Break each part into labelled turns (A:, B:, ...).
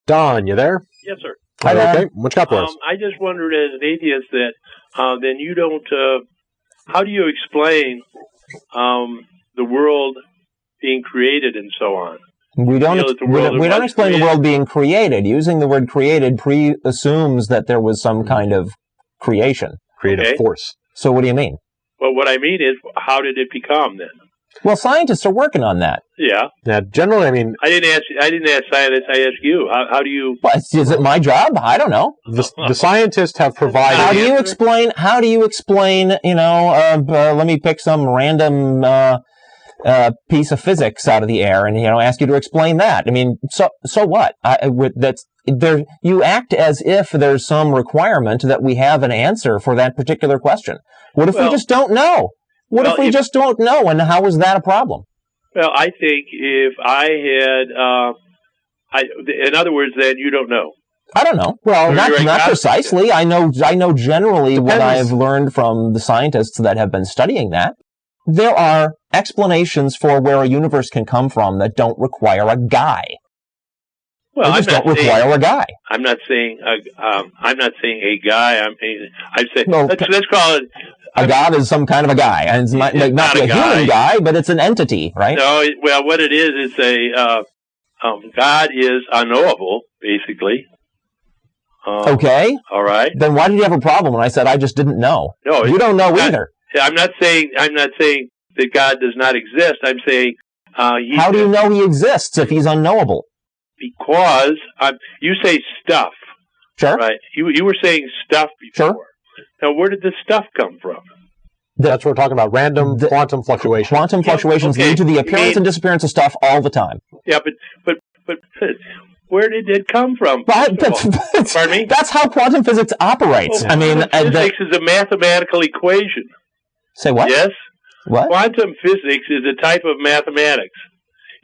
A: Don, you there?
B: Yes, sir.
A: Hi, okay. What you got for us?
B: I just wondered, as an atheist, that then you don't. How do you explain the world being created and so on?
C: We don't explain the world being created. Using the word created assumes that there was some kind of creation.
A: Creative force.
C: So what do you mean?
B: Well, what I mean is, how did it become then?
C: Well, scientists are working on that.
B: Yeah.
A: Yeah. Generally, I mean,
B: I didn't ask scientists. I asked you. How do you?
C: Well, is it my job? I don't know.
A: The scientists have provided.
C: How do you explain? You know, let me pick some random piece of physics out of the air, and ask you to explain that. I mean, so what? You act as if there's some requirement that we have an answer for that particular question. What if we just don't know? What if we just don't know, and how is that a problem?
B: Well, I think if I had, in other words, then you don't know.
C: I don't know. Well, not precisely. I know generally what I've learned from the scientists that have been studying that. There are explanations for where a universe can come from that don't require a guy.
B: Well,
C: they just don't require a guy.
B: I'm not saying a guy. I'm saying let's call it.
C: A god is some kind of a guy, and it's not be a human guy, but it's an entity, right?
B: No, well, what it is God is unknowable, basically.
C: Okay.
B: All right.
C: Then why did you have a problem when I said I just didn't know?
B: No,
C: you don't know either.
B: I'm not saying that God does not exist. I'm saying
C: how do you know he exists if he's unknowable?
B: Because you say stuff.
C: Sure.
B: Right. You were saying stuff before. Sure. Now, where did the stuff come from?
A: That's what we're talking about. Random quantum fluctuations.
C: Quantum fluctuations lead to the appearance and disappearance of stuff all the time.
B: Yeah, but where did it come from?
C: Pardon me? That's how quantum physics operates.
B: Well, physics is a mathematical equation.
C: Say what?
B: Yes.
C: What?
B: Quantum physics is a type of mathematics.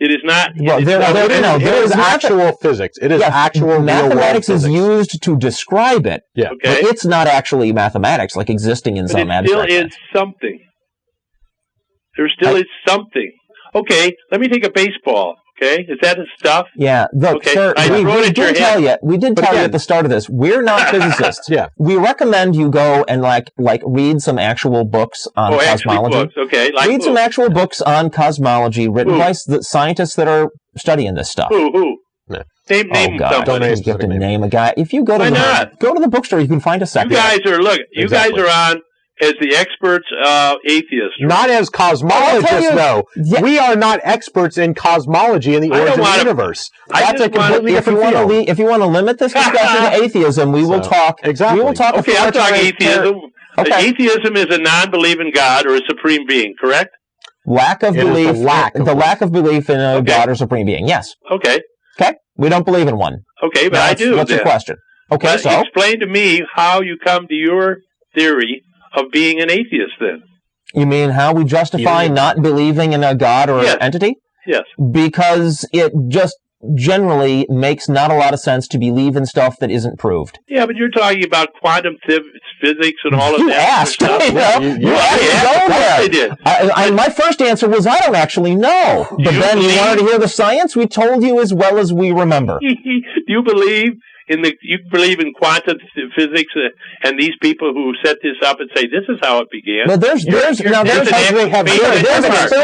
B: It is not.
A: Well, there is actual physics. It is actual
C: mathematics is used to describe it.
A: Yeah.
B: Okay.
C: But it's not actually mathematics, like existing in some abstract.
B: There still is something. There still is something. Okay, let me take a baseball. Okay, is that a stuff?
C: Yeah. Look, sir, we did tell you at the start of this, we're not physicists.
A: Yeah.
C: We recommend you go and like read some actual books on cosmology.
B: Books. Okay.
C: Read some actual books on cosmology written by the scientists that are studying this stuff.
B: Who?
A: No.
B: Name
C: God, you have to name a guy. If you go to the bookstore, you can find a second.
B: You guys are on as the experts atheists.
A: Not as cosmologists, though. Yeah. We are not experts in cosmology and the origin of the universe. That's a completely different field.
C: If you want to limit this discussion to atheism, we will talk.
A: Exactly.
C: We will talk.
B: Okay, I'll talk atheism.
C: Okay.
B: Atheism is a non-belief in God or a supreme being, correct?
C: Lack of belief. The lack of belief in a God or supreme being. Yes.
B: Okay.
C: Okay. We don't believe in one.
B: Okay, but I do.
C: What's your question? Okay, so
B: explain to me how you come to your theory of being an atheist, then.
C: You mean how we justify not believing in a God or an entity?
B: Yes.
C: Because it just generally makes not a lot of sense to believe in stuff that isn't proved.
B: Yeah, but you're talking about quantum physics and all of
C: you
B: that.
C: Asked. You asked.
B: I did.
C: My first answer was, I don't actually know. But then you wanted to hear the science? We told you as well as we remember.
B: Do you believe in quantum physics and these people who set this up and say this is how it began?
C: Well, there's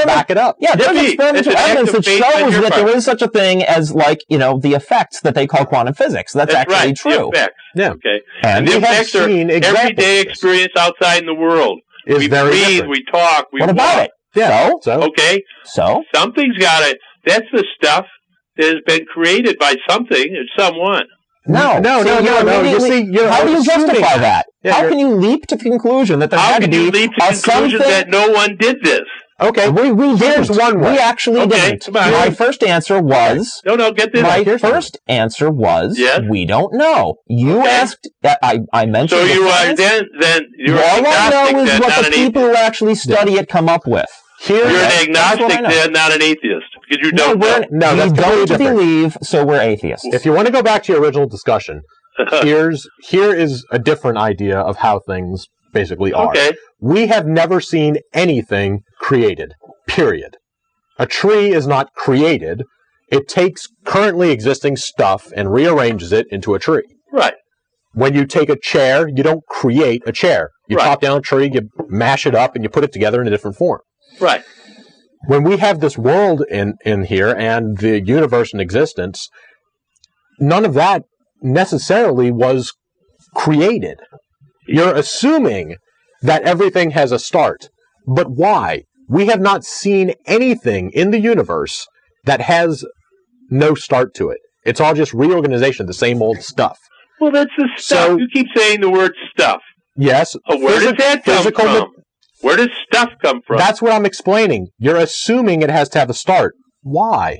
A: back it up.
C: Yeah, there's experimental evidence that shows that there is such a thing as the effects that they call quantum physics. That's actually true.
B: The effects.
A: Yeah.
B: Okay.
A: And
B: the effects are everyday experience outside in the world. We breathe, we talk, we walk.
C: What about it?
A: Yeah.
B: Okay.
C: So
B: something's got it. That's the stuff that has been created by something or someone.
C: No. How do you justify that?
A: Yeah,
C: how can you leap to the conclusion that there had to be
B: leap to the conclusion that no one did this?
C: Okay, here's one way. We actually didn't. My first answer was...
B: No, get this.
C: My first answer was, we don't know. You asked... I mentioned...
B: So you are then you're
C: all I know is what the people who actually study it come up with.
B: You're an agnostic then, not an atheist. Because you don't know.
C: No, that's completely different. We don't believe, so we're atheists.
A: If you want to go back to your original discussion, here is a different idea of how things basically are.
B: Okay.
A: We have never seen anything created, period. A tree is not created. It takes currently existing stuff and rearranges it into a tree.
B: Right.
A: When you take a chair, you don't create a chair. You chop down a tree, you mash it up, and you put it together in a different form.
B: Right.
A: When we have this world in here and the universe in existence, none of that necessarily was created. You're assuming that everything has a start. But why? We have not seen anything in the universe that has no start to it. It's all just reorganization of the same old stuff.
B: Well, that's the stuff. So, you keep saying the word stuff.
A: Yes.
B: Where does that come from? Where does stuff come from?
A: That's what I'm explaining. You're assuming it has to have a start. Why?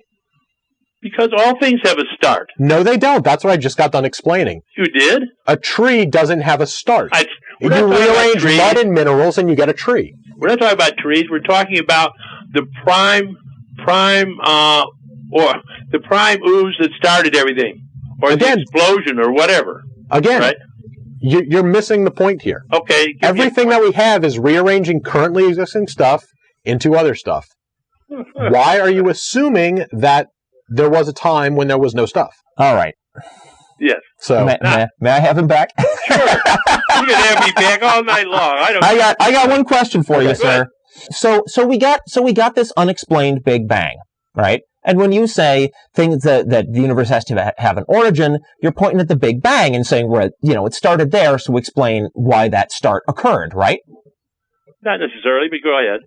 B: Because all things have a start.
A: No, they don't. That's what I just got done explaining.
B: You did?
A: A tree doesn't have a start.
B: You
A: rearrange mud and minerals and you get a tree.
B: We're not talking about trees. We're talking about the prime ooze that started everything, or the explosion, or whatever.
A: Again,
B: right?
A: You're missing the point here.
B: Okay.
A: Everything that we have is rearranging currently existing stuff into other stuff. Why are you assuming that there was a time when there was no stuff?
C: All right.
B: Yes.
C: So may I have him back?
B: Sure. You can have me back all night long.
C: I got one question for you, sir. So we got this unexplained Big Bang, right? And when you say things that the universe has to have an origin, you're pointing at the Big Bang and saying, well, it started there, so explain why that start occurred, right?
B: Not necessarily, but go ahead.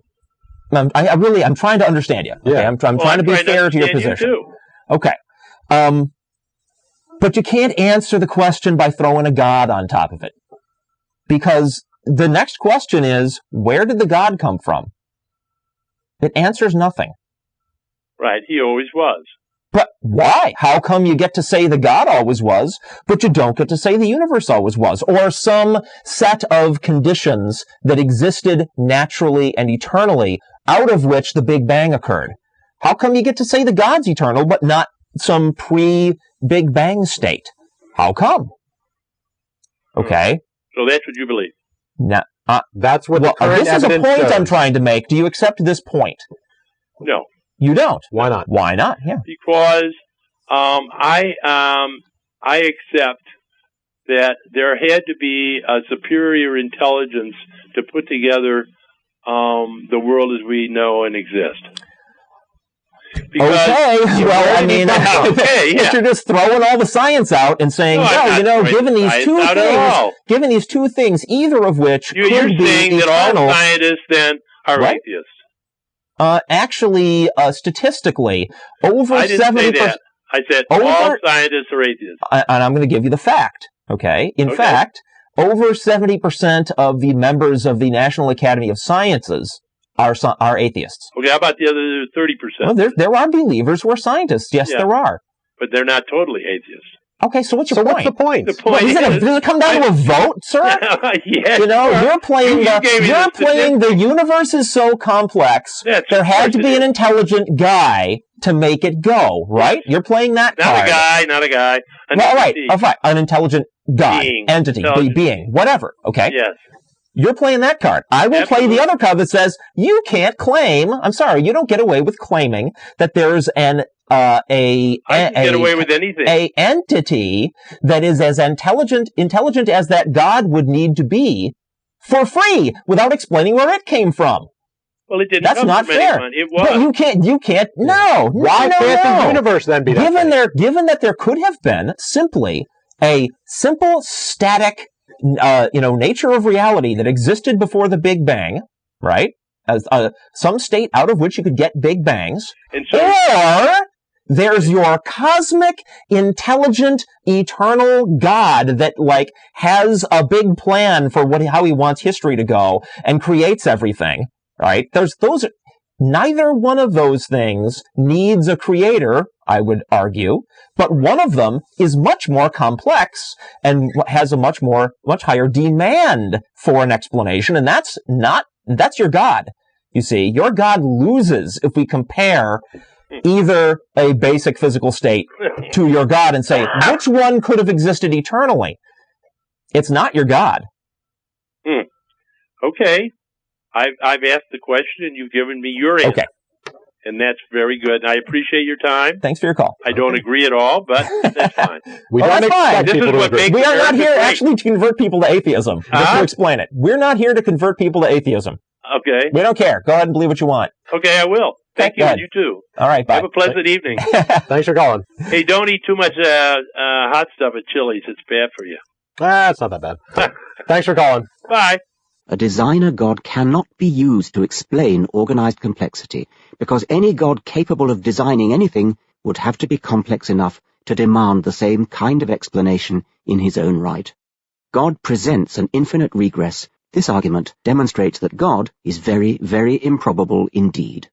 C: I'm trying to understand you. Okay?
A: Yeah.
C: I'm trying to be fair to your position.
B: You too.
C: Okay. But you can't answer the question by throwing a God on top of it. Because the next question is, where did the God come from? It answers nothing.
B: Right, he always was.
C: But why? How come you get to say the God always was, but you don't get to say the universe always was? Or some set of conditions that existed naturally and eternally, out of which the Big Bang occurred? How come you get to say the God's eternal, but not some pre-Big Bang state? How come? Okay.
B: So that's what you believe?
C: No.
A: That's what the current
C: this is a point
A: shows.
C: I'm trying to make. Do you accept this point?
B: No.
C: You don't?
A: Why not?
C: Why not? Yeah.
B: Because I accept that there had to be a superior intelligence to put together the world as we know and exist. Because
C: okay, well, I mean, you're just throwing all the science out and saying, given these two things, either of which
B: you're saying that all scientists then are atheists.
C: Actually, statistically, over 70%.
B: I said all scientists are atheists.
C: And I'm going to give you the fact. Okay. In fact, over 70% of the members of the National Academy of Sciences are atheists.
B: Okay, how about the other 30%?
C: Well, there are believers who are scientists. Yes, there are.
B: But they're not totally atheists.
C: Okay, so what's your point?
A: What's the point?
B: The point
C: does it come down to a vote, sir?
B: Yes.
C: You're playing the universe is so complex, there had to be an intelligent guy to make it go, right? You're playing that card.
B: Not a guy.
C: An intelligent God, entity, being, whatever, okay?
B: Yes.
C: You're playing that card. I will play the other card that says, you can't claim, I'm sorry, you don't get away with claiming that there's get away with anything. A entity that is as intelligent as that God would need to be for free without explaining where it came from.
B: Well, it didn't.
C: That's not fair.
B: It was.
C: But you can't. No.
A: Why can't the universe then be that?
C: Given that there could have been simply a simple static, nature of reality that existed before the Big Bang, right? As some state out of which you could get Big Bangs, or there's your cosmic, intelligent, eternal God that has a big plan for how he wants history to go and creates everything, right? Neither one of those things needs a creator, I would argue, but one of them is much more complex and has a much higher demand for an explanation, and that's your God. You see, your God loses if we compare either a basic physical state to your God and say, which one could have existed eternally? It's not your God.
B: Okay. I've asked the question and you've given me your answer.
C: Okay.
B: And that's very good. And I appreciate your time.
C: Thanks for your call.
B: I don't agree at all, but that's fine.
C: That's fine.
B: This is what makes
C: We are not
B: America
C: here
B: great.
C: actually to convert people to atheism. Just to explain it. We're not here to convert people to atheism.
B: Okay.
C: We don't care. Go ahead and believe what you want.
B: Okay, I will. Thank you.
C: Go ahead.
B: You too.
C: All right, bye.
B: Have a pleasant evening.
A: Thanks for calling.
B: Hey, don't eat too much hot stuff at Chili's. It's bad for you.
A: It's not that bad. Thanks for calling.
B: Bye.
D: A designer God cannot be used to explain organized complexity, because any God capable of designing anything would have to be complex enough to demand the same kind of explanation in his own right. God presents an infinite regress. This argument demonstrates that God is very, very improbable indeed.